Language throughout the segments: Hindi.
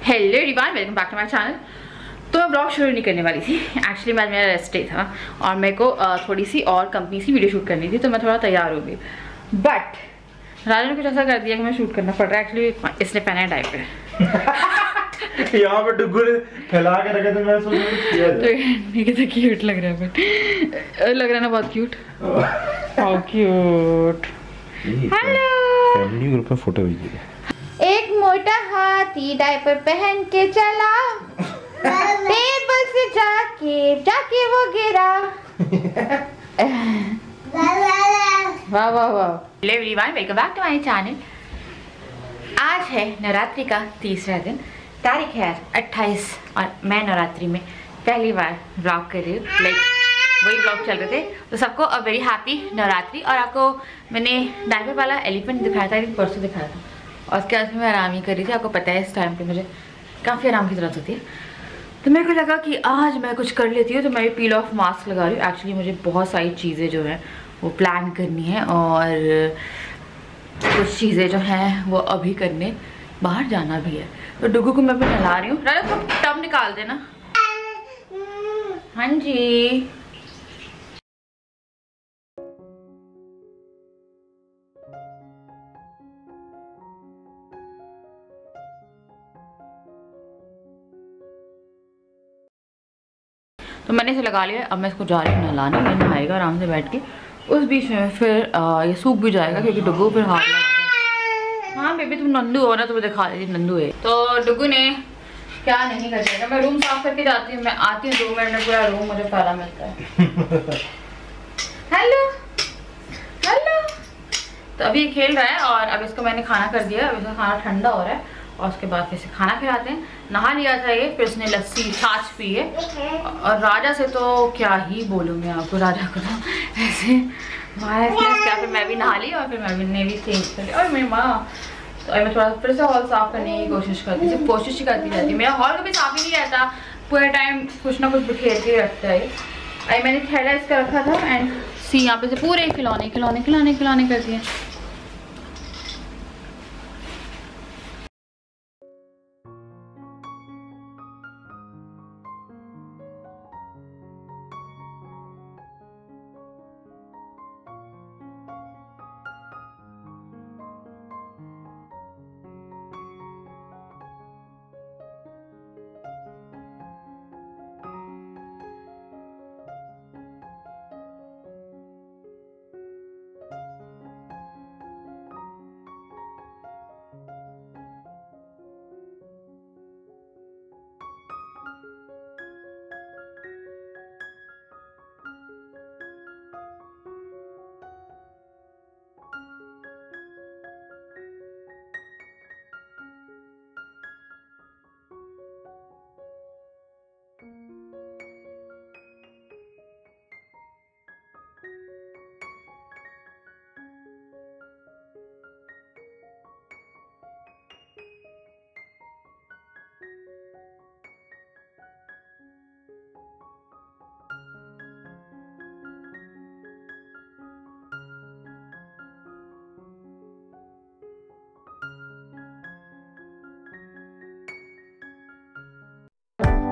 Hello everyone, welcome back to my channel. तो मैं ब्लॉग शुरू नहीं करने वाली थी। एक्चुअली आज मेरा रेस्ट डे था और मेरे को थोड़ी सी और कंपनी सी वीडियो शूट करनी थी, तो मैं थोड़ा तैयार हो गई। बट राजा ने कुछ ऐसा कर दिया कि मैं शूट करना पड़ रहा है। एक्चुअली इसने पहना है डायपर। यहाँ पे डुगू ने फैला के रखे थे, मैं सोच तो ये कितना क्यूट लग रहा है, बट लग रहा है ना बहुत cute. How cute. Hello, family group में फोटो भेजिए। एक मोटा हाथी डायपर पहन के चला, टेबल से जाके वो गिरा। वाह वाह वाह। Hello everyone, welcome back to my channel. आज है नवरात्रि का तीसरा दिन, तारीख है 28 और मैं नवरात्रि में पहली बार व्लॉग कर रही हूँ। लाइक वही व्लॉग चल रहे थे, तो सबको अ वेरी हैप्पी नवरात्रि। और आपको मैंने डायपर वाला एलिफेंट दिखाया था, परसों दिखाया था, और उसके बाद मैं आराम ही कर रही थी। आपको पता है इस टाइम पे मुझे काफ़ी आराम की ज़रूरत होती है, तो मेरे को लगा कि आज मैं कुछ कर लेती हूँ। तो मैं भी पील ऑफ मास्क लगा रही हूँ। एक्चुअली मुझे बहुत सारी चीज़ें जो हैं वो प्लान करनी है, और कुछ चीज़ें जो हैं वो अभी करने बाहर जाना भी है। तो डुगू को मैं भी नहला रही हूँ। राजा तो टब निकाल देना। हाँ जी, तो मैंने इसे लगा लिया। अब मैं इसको जा रही हूँ नहलाने। ये नहाएगा आराम से बैठ के। उस बीच में फिर ये सूख भी जाएगा, क्योंकि डुगू फिर हाथ लगाएगा। हाँ बेबी, तुम नंदू हो ना, तो मैं दिखा देती नंदू है। तो डुगू ने क्या नहीं कर दिया। मैं रूम साफ करके जाती हूँ। मैं आती हूँ 2 मिनट में पूरा रूम मुझे फैला मिलता है। Hello hello. तो अभी ये खेल रहा है, और अब इसको मैंने खाना कर दिया। अब इसका खाना ठंडा हो रहा है, और उसके बाद फिर से खाना खिलाते हैं। नहा लिया था ये, फिर उसने लस्सी छाछ पी है। और राजा से तो क्या ही बोलूँ मैं आपको, राजा को तो ऐसे वाइफनेस क्या। फिर मैं भी नहा ली, और फिर मैंने भी चेंज कर लिया। और मेरी माँ तो मैं थोड़ा फिर से हॉल साफ करने की कोशिश करती थी। कोशिश ही करती रहती। मेरा हॉल कभी साफ ही नहीं रहता, पूरे टाइम कुछ ना कुछ बिखेर के रखता है। अभी मैंने थैला इसका रखा था, एंड सी यहाँ पे से पूरे खिलौने खिलौने खिलौने खिलौने कर दिए।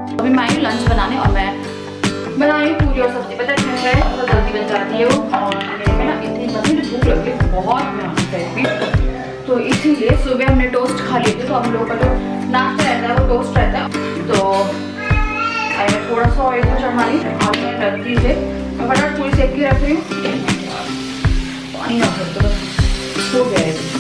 अभी मैं आई लंच बनाने, और मैं बना रही हूँ पूरी और सब्जी। पता है बहुत जल्दी बन जाती है वो, और मेरे में ना इतनी जल्दी भूख लगी बहुत भयंकर। तो इसीलिए सुबह हमने टोस्ट खा लिए थे। तो हम लोगों का जो नाश्ता रहता है वो टोस्ट रहता है। तो मैं थोड़ा सा ऑयल को चढ़ा ली, और मैं रख दी से मैं फटाफट पूरी सेक के रख रही हूँ। पानी ना फिर तो बस हो गया है।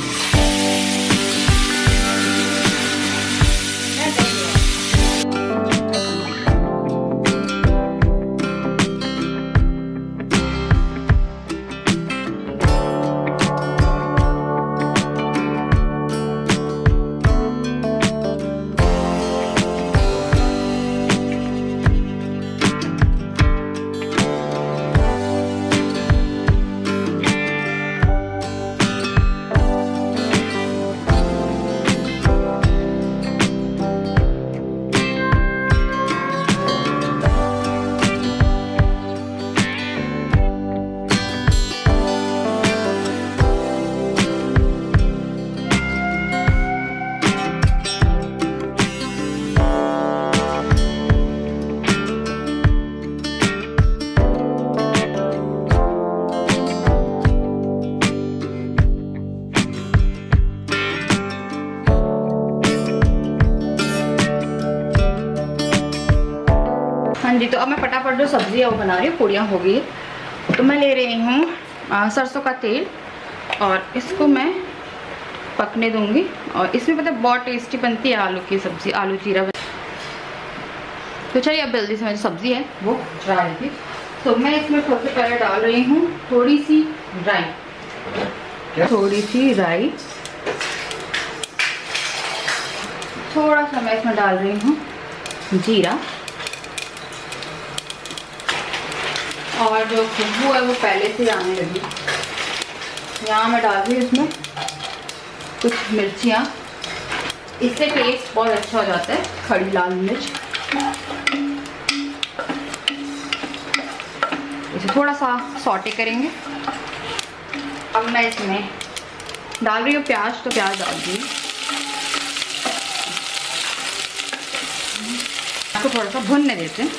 जो सब्ज़ी है वो बना रही हूँ, पूड़ियाँ हो गई है। तो मैं ले रही हूँ सरसों का तेल और इसको मैं पकने दूंगी। और इसमें पता है बहुत टेस्टी बनती है आलू की सब्ज़ी, आलू जीरा। तो चलिए अब जल्दी से मेरी सब्ज़ी है वो ड्राई थी, तो मैं इसमें सबसे पहले डाल रही हूँ थोड़ी सी राई, थोड़ा सा मैं इसमें डाल रही हूँ जीरा, और जो खुशबू है वो पहले से आने लगी। यहाँ मैं डाल रही हूँ इसमें कुछ मिर्चियाँ, इससे टेस्ट बहुत अच्छा हो जाता है, खड़ी लाल मिर्च। इसे थोड़ा सा सॉटे करेंगे। अब मैं इसमें डाल रही हूँ प्याज, तो प्याज डाल दी, इसको थोड़ा सा भुनने देते हैं।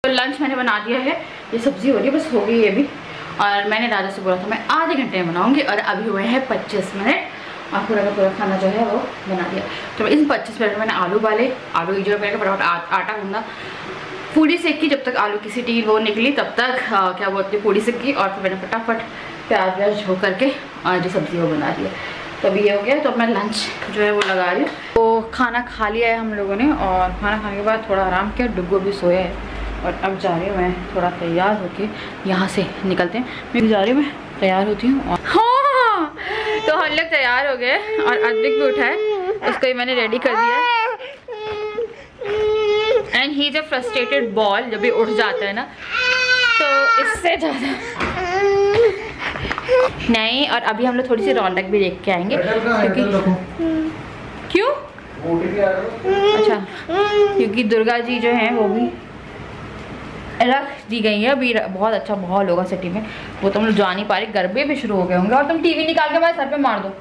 लंच मैंने बना दिया है, ये सब्जी हो रही है, बस हो गई है अभी। और मैंने राजा से बोला था मैं आधे घंटे में बनाऊंगी, और अभी हुए हैं 25 मिनट और पूरा का पूरा खाना जो है वो बना दिया। तो इन 25 मिनट में मैंने आलू उबाले, आलू की जगह पर फटाफट आटा गूंदा, पूड़ी सेकी, जब तक आलू की सीटी वो निकली तब तक क्या बोलते हैं पूड़ी सेकी, और फिर मैंने फटाफट प्याज व्याज धो करके और जो सब्ज़ी वो बना दिया। तो अभी ये हो गया, तो मैं लंच जो है वो लगा रही हूँ। तो खाना खा लिया है हम लोगों ने, और खाना खाने के बाद थोड़ा आराम किया, डुग्गू भी सोया है। और अब जा रही हूँ मैं थोड़ा तैयार होके, यहाँ से निकलते हैं। मैं भी जा रही हूँ, मैं तैयार होती हूँ। और हाँ, तो हम लोग तैयार हो गए, और अद्विक भी उठा है, उसको ही मैंने रेडी कर दिया। एंड ही जब फ्रस्ट्रेटेड बॉल जब भी उठ जाता है ना, तो इससे ज़्यादा नहीं। और अभी हम लोग थोड़ी सी रौनक भी देख के आएंगे, क्योंकि क्यों? अच्छा, क्योंकि दुर्गा जी जो हैं वो भी रख दी गई है। अभी बहुत अच्छा माहौल होगा सिटी में, वो तो हम लोग जा नहीं पा रहे, गरबे भी शुरू हो गए होंगे। और तुम टीवी निकाल के हमारे सर पे मार दो।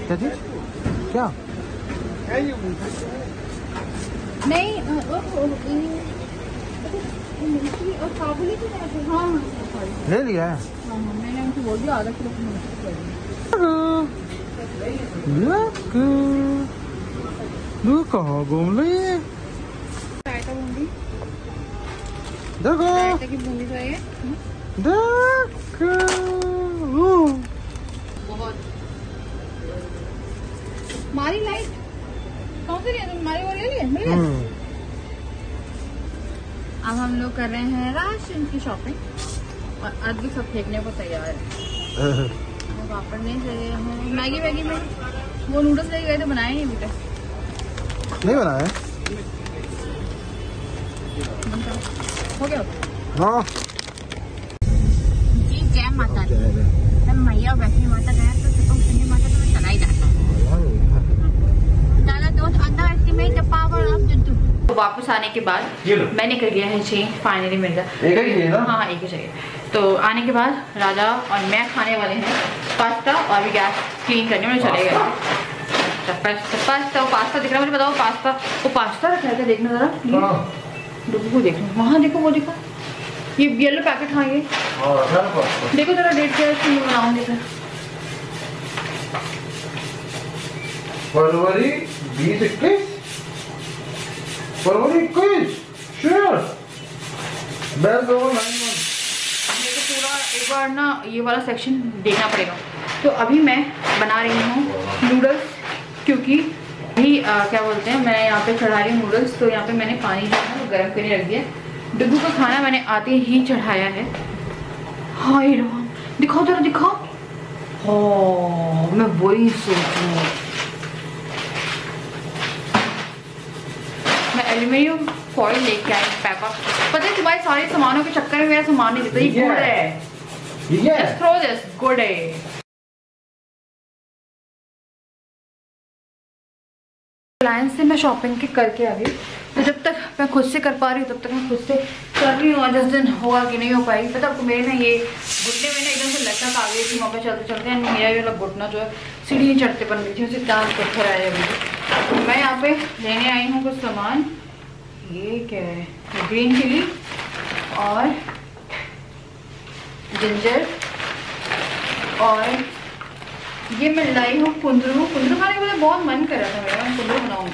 क्या चीज? क्या? नहीं, ले लिया है। मैंने उनको बोल दिया आधा किलो कहाँ घूम रही है? देखो की बूंदी तो है, देखो बहुत मारी लाइट कौन सी है? तुम मारी वाली ले लिए? अब हम लोग कर रहे हैं राशन की शॉपिंग, और अद्विक सब फेंकने को तैयार है। पापड़ नहीं चाहिए हमें, मैगी वैगी में वो नूडल्स लेके गए थे, बनाए नहीं बेटा, नहीं बनाया हो गया। हाँ जी जय माता दी। जब मैया वैष्णो माता गया तो चुपन माता तो चला ही जाता। ज़्यादा दोस्त underestimate the power of जुद्दू। तो वापस आने के बाद मैंने कर लिया है चेंज फाइनली मिल गया। एक ही चाहिए ना? हाँ एक ही चाहिए। तो आने के बाद राजा और मैं खाने वाले हैं पास्ता, और भी गैस क्लीन करने में चले गए। पास्ता दिख रहा है मुझे, बताओ पास्ता, वो पास्ता रखा है क्या? देखना जरा, डुग्गू को देखना, वहाँ देखो, वो देखो ये येलो पैकेट हाँ ये देखो जरा डेट क्या है, इसको मैं बनाऊंगी फिर। फरवरी 20-21 फरवरी 21 श्योर बेस्ट ओवर 9 मंथ। मेरे को पूरा एक बार ना ये वाला सेक्शन देखना पड़ेगा। तो अभी मैं बना रही हूँ नूडल्स, क्योंकि भी क्या बोलते हैं, मैं यहाँ पे चढ़ा रही हूँ नूडल्स। तो यहाँ पे मैंने पानी जो है वो गर्म करने रख दिया। डुगू का खाना मैंने आते ही चढ़ाया है। हाय राम, दिखाओ जरा दिखाओ। हाँ मैं वही सोच रही हूँ, मैं एल्यूमिनियम फॉइल लेके आई पैपा। पता है तुम्हारे सारे सामानों के चक्कर में मेरा सामान नहीं देता। ये गुड़ है, just throw this, गुड़ है। रिलायंस से मैं शॉपिंग के करके आ गई। तो जब तक मैं खुद से कर पा रही हूँ तब तक मैं खुद से कर रही हूँ। और जिस दिन होगा कि नहीं हो पाएगी, पता आपको मेरे ना ये घुटने में ना एकदम से लचक आ गई थी वहाँ पे चलते चलते। मेरा ये वाला घुटना जो है सीढ़ी नहीं चढ़ते बन गई थी, उसे डांस पत्थर आया अभी। तो मैं यहाँ पे लेने आई हूँ कुछ सामान। ये क्या है, ग्रीन चिली और जिंजर, और ये मैं लाई हूँ कुंदरू। कुंदरू खाने का मुझे बहुत मन कर रहा था मेरा, मैं कुंदरू बनाऊँगी।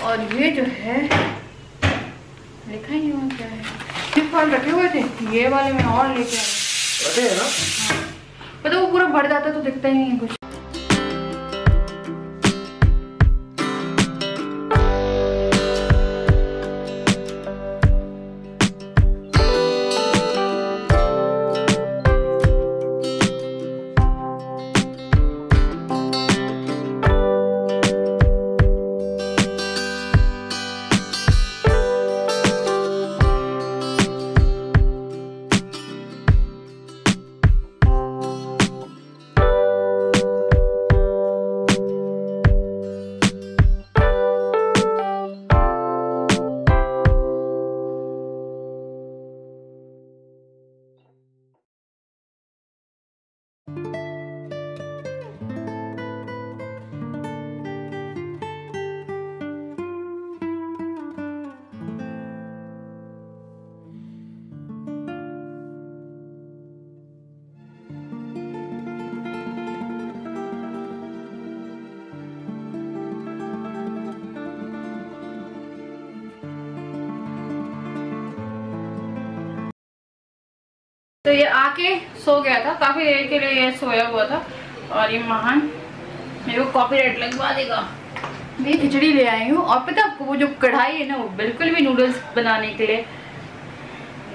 और ये जो है लिखा ही नहीं क्या है, ये फल रखे हुए थे, ये वाले मैं और लेके आई ना। हाँ। पता वो पूरा भर जाता तो दिखता ही नहीं है कुछ। तो ये आके सो गया था, काफी देर के लिए ये सोया हुआ था। और ये महान मेरे को कॉपीराइट लगवा देगा। मैं खिचड़ी ले आई हूँ, और पता है आपको वो जो कढ़ाई है ना वो बिल्कुल भी नूडल्स बनाने के लिए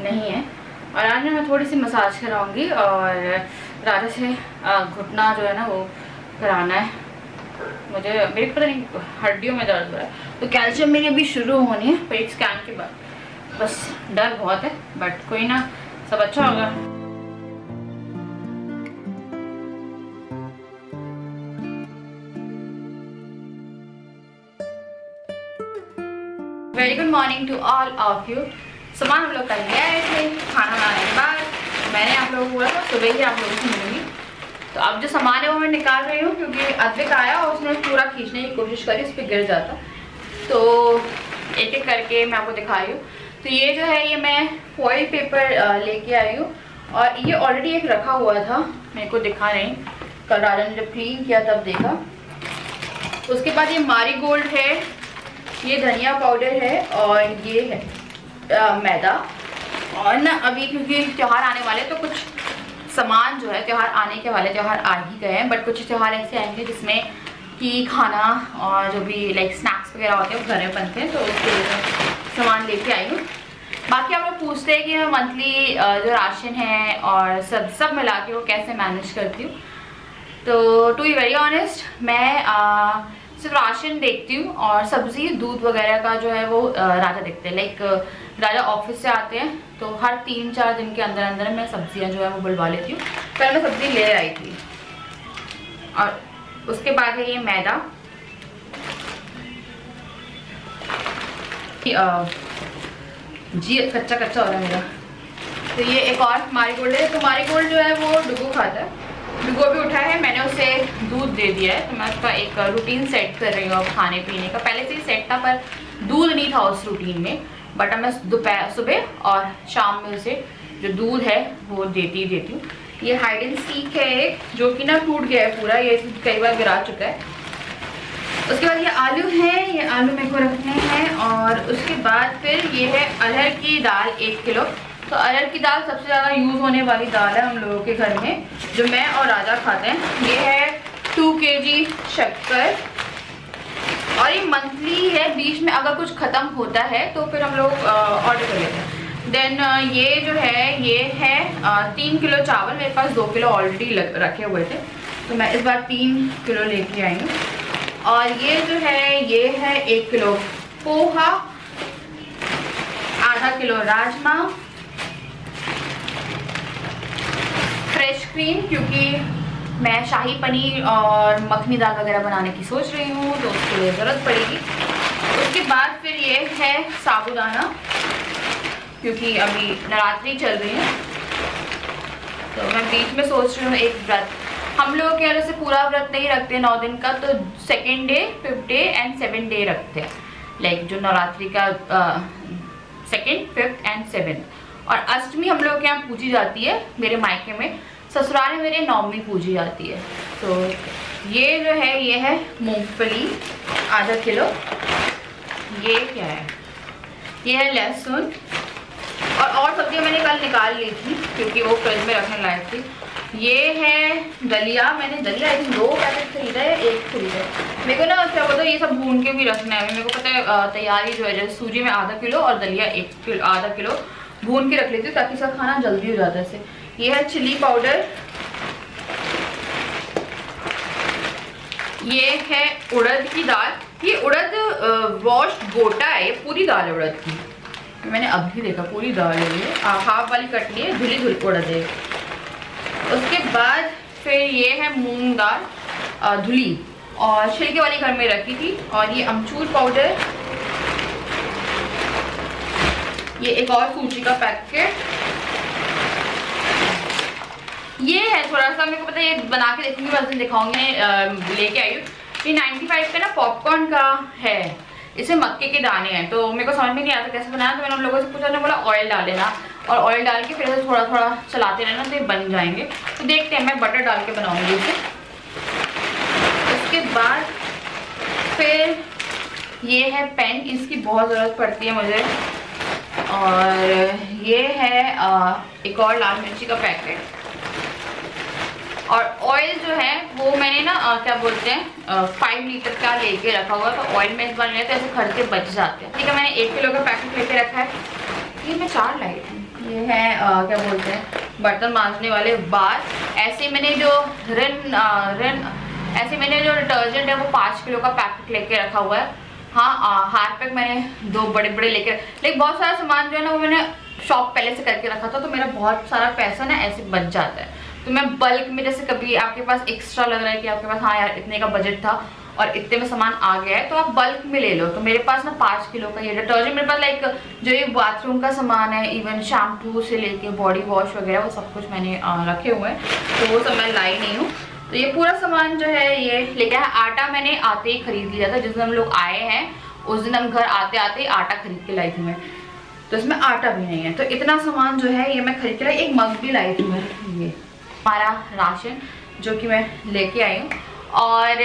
नहीं है। और आज मैं थोड़ी सी मसाज कराऊंगी, और राजा से घुटना जो है ना वो कराना है मुझे। मेरे को पता नहीं हड्डियों में दर्द हो रहा है, तो कैल्शियम मेरी अभी शुरू होनी है पेट स्कैन के बाद। बस डर बहुत है, बट कोई ना, सब अच्छा होगा। Very good morning to all of you. सामान हम लोग कल ले आए थे खाना बनाने के बाद। मैंने आप लोगों को बोला था सुबह ही आप लोगों से मिलूंगी। तो अब जो सामान है वो मैं निकाल रही हूँ, क्योंकि अद्विक आया और उसने पूरा खींचने की कोशिश करी, उस पर गिर जाता। तो एक एक करके मैं आपको दिखा रही हूँ। तो ये जो है ये मैं फॉइल पेपर लेके आई हूँ, और ये ऑलरेडी एक रखा हुआ था, मेरे को दिखा नहीं, कल राजा ने जब क्लीन किया तब देखा। उसके बाद ये मारीगोल्ड है, ये धनिया पाउडर है, और ये है मैदा। और ना अभी क्योंकि त्यौहार आने वाले, तो कुछ सामान जो है त्यौहार आने के वाले, त्यौहार आ ही गए हैं, बट कुछ त्यौहार ऐसे आएंगे जिसमें कि खाना और जो भी लाइक स्नैक्स वगैरह होते हैं वो घर में बनते हैं, तो उसके लिए सामान लेके आई हूँ। बाकी आप लोग पूछते हैं कि मैं मंथली जो राशन है और सब मिला के वो कैसे मैनेज करती हूँ। तो टू बी वेरी ऑनेस्ट, मैं सिर्फ राशन देखती हूँ, और सब्ज़ी दूध वगैरह का जो है वो राजा देखते हैं। लाइक राजा ऑफिस से आते हैं तो हर 3-4 दिन के अंदर अंदर मैं सब्जियाँ जो है वो बुलवा लेती हूँ। पहले मैं सब्ज़ी ले आई थी। और उसके बाद है ये मैदा, जी कच्चा कच्चा हो रहा है मेरा। तो ये एक और मारीगोल्ड है। तो मारीगोल्ड जो है वो डुगू खाता है, डुगू भी उठा है, मैंने उसे दूध दे दिया है। तो मैं उसका एक रूटीन सेट कर रही हूँ अब खाने पीने का। पहले से ही सेट था पर दूध नहीं था उस रूटीन में, बट मैं दोपहर सुबह और शाम में उसे जो दूध है वो देती हूँ। ये हाइड एंड सीक है एक, जो कि ना टूट गया है पूरा, ये कई बार गिरा चुका है। उसके बाद ये आलू हैं, ये आलू मेरे को रखने हैं। और उसके बाद फिर ये है अरहर की दाल 1 किलो। तो अरहर की दाल सबसे ज़्यादा यूज़ होने वाली दाल है हम लोगों के घर में, जो मैं और राजा खाते हैं। ये है 2 kg शक्कर, और ये मंथली है, बीच में अगर कुछ ख़त्म होता है तो फिर हम लोग ऑर्डर कर लेते हैं। देन ये जो है ये है 3 किलो चावल, मेरे पास 2 किलो ऑलरेडी रखे हुए थे, तो मैं इस बार 3 किलो लेके आई हूँ। और ये जो है ये है 1 किलो पोहा, आधा किलो राजमा, फ्रेश क्रीम, क्योंकि मैं शाही पनीर और मखनी दाल वगैरह बनाने की सोच रही हूँ, तो उसके लिए ज़रूरत पड़ेगी। उसके बाद फिर ये है साबूदाना, क्योंकि अभी नवरात्रि चल रही है, तो मैं बीच में सोच रही हूँ एक व्रत, हम लोग के यहाँ से पूरा व्रत नहीं रखते 9 दिन का, तो 2nd day, 5th day and 7th day रखते हैं, लाइक जो नवरात्रि का 2nd, 5th एंड 7th। और अष्टमी हम लोग के यहाँ पूजी जाती है मेरे मायके में, ससुराल में मेरे नवमी पूजी जाती है। तो ये जो है ये है मूंगफली आधा किलो, ये क्या है, ये है लहसुन, और सब्जियाँ मैंने कल निकाल ली थी क्योंकि वो फ्रिज में रखने लायक थी। ये है दलिया, मैंने दलिया आई थिंक 2 पैकेट खरीदा है, 1 खरीदा है। मेरे को ना क्या बोलते हैं, ये सब भून के भी रखना है। मेरे को पता है तैयारी जो है, जैसे सूजी में आधा किलो और दलिया आधा किलो भून के रख लेती हूँ, ताकि इसका खाना जल्दी हो जाता है इससे। ये है चिली पाउडर, ये है उड़द की दाल, ये उड़द वॉश गोटा है, ये पूरी दाल है उड़द की, मैंने अभी देखा पूरी दाल है ये, हाफ वाली कट ली है, धुली उड़द है। उसके बाद फिर ये है मूंग दाल धुली और छिलके वाली घर में रखी थी। और ये अमचूर पाउडर, ये एक और सूजी का पैकेट, ये है थोड़ा सा, मेरे को पता है ये बना के देखूंगी, बस दिखाऊंगी, लेके आई हूँ। ये 95 का ना पॉपकॉर्न का है, इसमें मक्के के दाने हैं, तो मेरे को समझ में नहीं आता कैसे बनाया, तो मैंने उन लोगों से पूछा, बोला ऑयल डाल लेना, और ऑयल डाल के फिर ऐसे थोड़ा थोड़ा चलाते रहना, तो ये बन जाएंगे। तो देखते हैं, मैं बटर डाल के बनाऊंगी इसे। उसके बाद फिर ये है पेन, इसकी बहुत ज़रूरत पड़ती है मुझे। और ये है एक और लाल मिर्ची का पैकेट। और ऑयल जो है वो मैंने ना क्या बोलते हैं 5 लीटर का लेके रखा हुआ, तो ऑयल में इस बार नहीं, तो ऐसे खर्चे बच जाते हैं। ठीक है, मैंने 1 किलो का पैकेट लेके रखा है। ये मैं 4 लाई थी। ये है क्या बोलते हैं बर्तन मांजने वाले बार। ऐसे मैंने जो ऐसे मैंने जो डिटर्जेंट है वो 5 किलो का पैकेट लेके रखा हुआ है। हाँ, हार्पिक मैंने 2 बड़े बड़े लेकिन बहुत सारा सामान जो है ना वो मैंने शॉप पहले से करके रखा था, तो मेरा बहुत सारा पैसा ना ऐसे बच जाता है। तो मैं बल्क में, जैसे कभी आपके पास एक्स्ट्रा लग रहा है कि आपके पास हाँ यार इतने का बजट था और इतने में सामान आ गया है, तो आप बल्क में ले लो। तो मेरे पास ना 5 किलो का ये डिटर्जेंट, मेरे पास लाइक जो ये बाथरूम का सामान है, इवन शैम्पू से लेके बॉडी वॉश वगैरह, वो सब कुछ मैंने रखे हुए हैं, तो वो सब मैं लाई नहीं हूँ। तो ये पूरा सामान जो है ये लेके आया। आटा मैंने आते ही खरीद लिया था, जिस दिन हम लोग आए हैं उस दिन हम घर आते आते ही आटा खरीद के लाई थी मैं, तो इसमें आटा भी नहीं है। तो इतना सामान जो है ये मैं खरीद के लाई। एक मग भी लाई थी मैं, ये हमारा राशन जो कि मैं लेके आई हूँ। और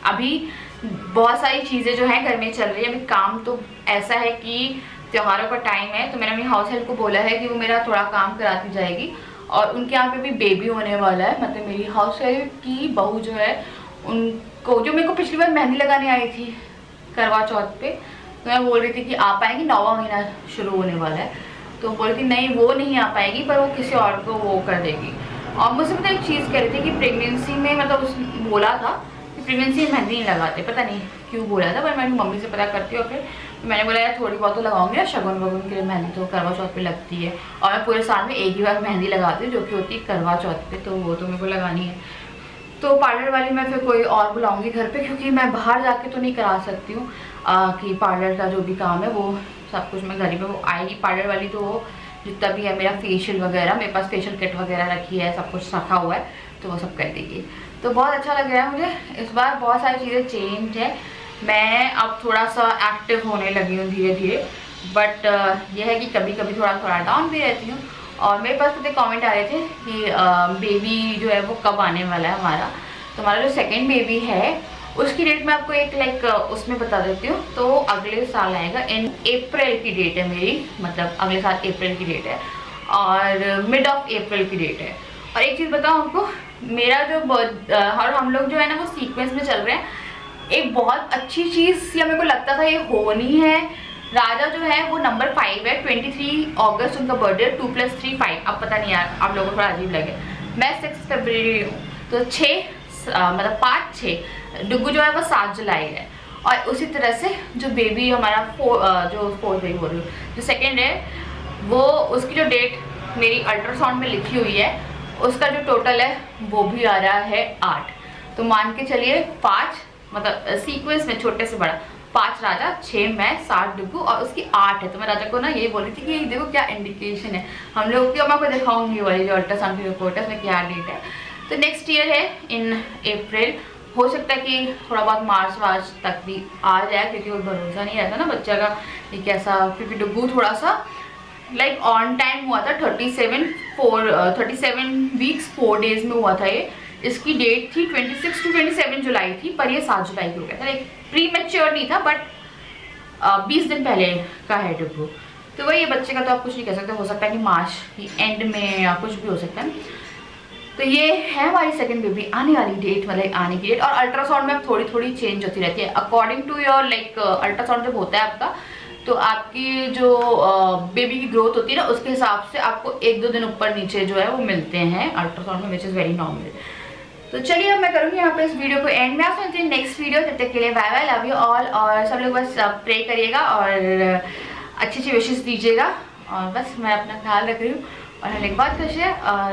अभी बहुत सारी चीज़ें जो है घर में चल रही है। अभी काम तो ऐसा है कि त्योहारों का टाइम है, तो मैंने अपनी हाउस हेल्प को बोला है कि वो मेरा थोड़ा काम कराती जाएगी। और उनके यहाँ पे भी बेबी होने वाला है, मतलब मेरी हाउस हेल्प की बहू जो है, उनको जो मेरे को पिछली बार मेहंदी लगाने आई थी करवा चौथ पे, तो मैं बोल रही थी कि आ पाएंगी, 9वां महीना शुरू होने वाला है, तो बोल रही थी नहीं वो नहीं आ पाएगी, पर वो किसी और को वो कर देगी। और मुझसे पता एक चीज़ कह रही थी कि प्रेगनेंसी में, मतलब उसने बोला था कि प्रेगनेंसी में मेहंदी नहीं लगाते, पता नहीं क्यों बोला था, पर मैं मम्मी से पता करती हूँ। फिर मैंने बोला यार थोड़ी बहुत तो लगाऊंगी ना, शगुन वगुन के लिए मेहंदी तो करवा चौथ पे लगती है, और मैं पूरे साल में एक ही बार मेहंदी लगाती हूँ जो कि होती है करवा चौथ पे, तो वो तो मेरे को लगानी है। तो पार्लर वाली मैं फिर कोई और बुलाऊंगी घर पे, क्योंकि मैं बाहर जाके तो नहीं करा सकती हूँ कि पार्लर का जो भी काम है वो सब कुछ मैं घर ही पे, वो आएगी पार्लर वाली, तो वो जितना भी है मेरा फेशियल वगैरह, मेरे पास फेशियल किट वगैरह रखी है, सब कुछ रखा हुआ है, तो वो सब कर देगी। तो बहुत अच्छा लग रहा है मुझे इस बार, बहुत सारी चीज़ें चेंज है। मैं अब थोड़ा सा एक्टिव होने लगी हूँ धीरे धीरे, बट यह है कि कभी कभी थोड़ा थोड़ा डाउन भी रहती हूँ। और मेरे पास पता कमेंट आ रहे थे कि बेबी जो है वो कब आने वाला है हमारा। तो हमारा जो सेकेंड बेबी है उसकी डेट मैं आपको एक उसमें बता देती हूँ। तो अगले साल आएगा, इन अप्रैल की डेट है मेरी, मतलब अगले साल अप्रैल की डेट है और मिड ऑफ अप्रैल की डेट है। और एक चीज़ बताऊँ आपको, मेरा जो और हम लोग जो है ना वो सीक्वेंस में चल रहे हैं। एक बहुत अच्छी चीज़ या मेरे को लगता था ये होनी है, राजा जो है वो नंबर 5 है, 23 अगस्त उनका बर्थडे, 2 + 3 5। अब पता नहीं यार, आप लोगों को थोड़ा अजीब लगे, मैं 6 फरवरी हूँ, तो 6 मतलब 5 6। डुगू जो है वो 7 जुलाई है। और उसी तरह से जो बेबी हमारा जो फोर्थ बेबी बोल रही हूँ, जो सेकेंड है वो, उसकी जो डेट मेरी अल्ट्रासाउंड में लिखी हुई है, उसका जो टोटल है वो भी आ रहा है 8। तो मान के चलिए 5, मतलब सीक्वेंस में छोटे से बड़ा 5 राजा, 6 मैं, 7 डुगू और उसकी 8 है। तो मैं राजा को ना यही बोल रही थी कि देखो क्या इंडिकेशन है हम लोग की। मैं आपको दिखाऊंगी वाली जो अल्ट्रासाउंड की रिपोर्ट है उसमें क्या डेट है। तो नेक्स्ट ईयर है इन अप्रैल, हो सकता है कि थोड़ा बहुत मार्च तक भी आ जाए, क्योंकि कोई भरोसा नहीं रहता ना बच्चा का ये कैसा। क्योंकि डुगू थोड़ा सा लाइक ऑन टाइम हुआ था, 37 वीक्स 4 डेज में हुआ था ये। इसकी डेट थी 26 to 27 जुलाई थी, पर ये 7 जुलाई की हो गया था। लाइक प्री मैच्योर नहीं था, बट 20 दिन पहले का है डुगू। तो वही ये बच्चे का तो आप कुछ नहीं कह सकते, हो सकता है कि मार्च की एंड में या कुछ भी हो सकता है। तो ये है हमारी सेकंड बेबी आने वाली डेट, मतलब आने की डेट। और अल्ट्रासाउंड में अब थोड़ी थोड़ी चेंज होती रहती है according to your like ultrasound जब होता है आपका, तो आपकी जो बेबी की ग्रोथ होती है ना उसके हिसाब से आपको 1-2 दिन ऊपर नीचे जो है वो मिलते हैं अल्ट्रासाउंड में, विच इज़ वेरी नॉर्मल। तो चलिए अब मैं करूँगी यहाँ पे इस वीडियो को एंड में। आपसे मिलती हूँ नेक्स्ट वीडियो, तब तक के लिए bye bye, love you all. और सब लोग बस प्रे करिएगा और अच्छी अच्छी विशेष दीजिएगा। और बस मैं अपना ख्याल रख रही हूँ और हमें बहुत खुश है। और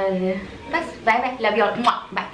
बस bye bye, love you all, bye.